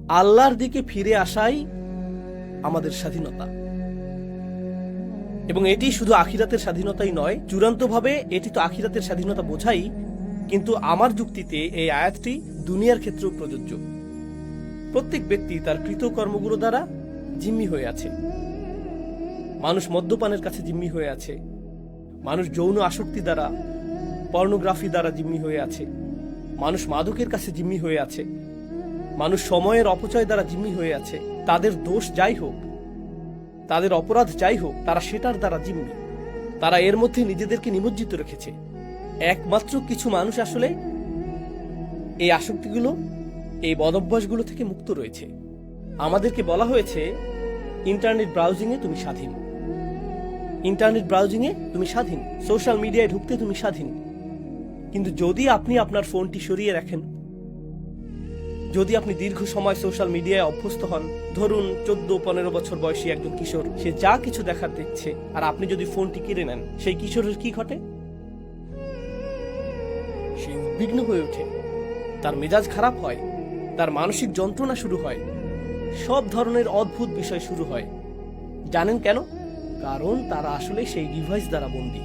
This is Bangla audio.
আল্লাহর দিকে ফিরে আসাই আমাদের স্বাধীনতা। এবং এটি শুধু আখিরাতের স্বাধীনতাই নয়, চূড়ান্তভাবে এটি তো আখিরাতের স্বাধীনতা বোঝাই, কিন্তু আমার যুক্তিতে এই আয়াতটি দুনিয়ার ক্ষেত্রেও প্রযোজ্য। প্রত্যেক ব্যক্তি তার কৃতকর্মগুলো দ্বারা জিম্মি হয়ে আছে। মানুষ মদ্যপানের কাছে জিম্মি হয়ে আছে, মানুষ যৌন আসক্তি দ্বারা, পর্নোগ্রাফি দ্বারা জিম্মি হয়ে আছে, মানুষ মাদকের কাছে জিম্মি হয়ে আছে, মানুষ সময়ের অপচয় দ্বারা জিম্মি হয়ে আছে। তাদের দোষ যাই হোক, তাদের অপরাধ যাই হোক, তারা সেটার দ্বারা জিম্মি। তারা এর মধ্যে নিজেদেরকে নিমজ্জিত রেখেছে। একমাত্র কিছু মানুষ আসলে এই আসক্তিগুলো, এই বদভ্যাসগুলো থেকে মুক্ত রয়েছে। আমাদেরকে বলা হয়েছে ইন্টারনেট ব্রাউজিংয়ে তুমি স্বাধীন, ইন্টারনেট ব্রাউজিংয়ে তুমি স্বাধীন, সোশ্যাল মিডিয়ায় ঢুকতে তুমি স্বাধীন। কিন্তু যদি আপনি আপনার ফোনটি সরিয়ে রাখেন, যদি আপনি দীর্ঘ সময় সোশ্যাল মিডিয়ায় অভ্যস্ত হন, ধরুন 14-15 বছর বয়সী একজন কিশোর, সে যা কিছু দেখার দেখছে, আর আপনি যদি ফোনটি কেড়ে নেন, সেই কিশোরের কি ঘটে? সে উদ্বিগ্ন হয়ে ওঠে, তার মেজাজ খারাপ হয়, তার মানসিক যন্ত্রণা শুরু হয়, সব ধরনের অদ্ভুত বিষয় শুরু হয়। জানেন কেন? কারণ তারা আসলে সেই ডিভাইস দ্বারা বন্দী।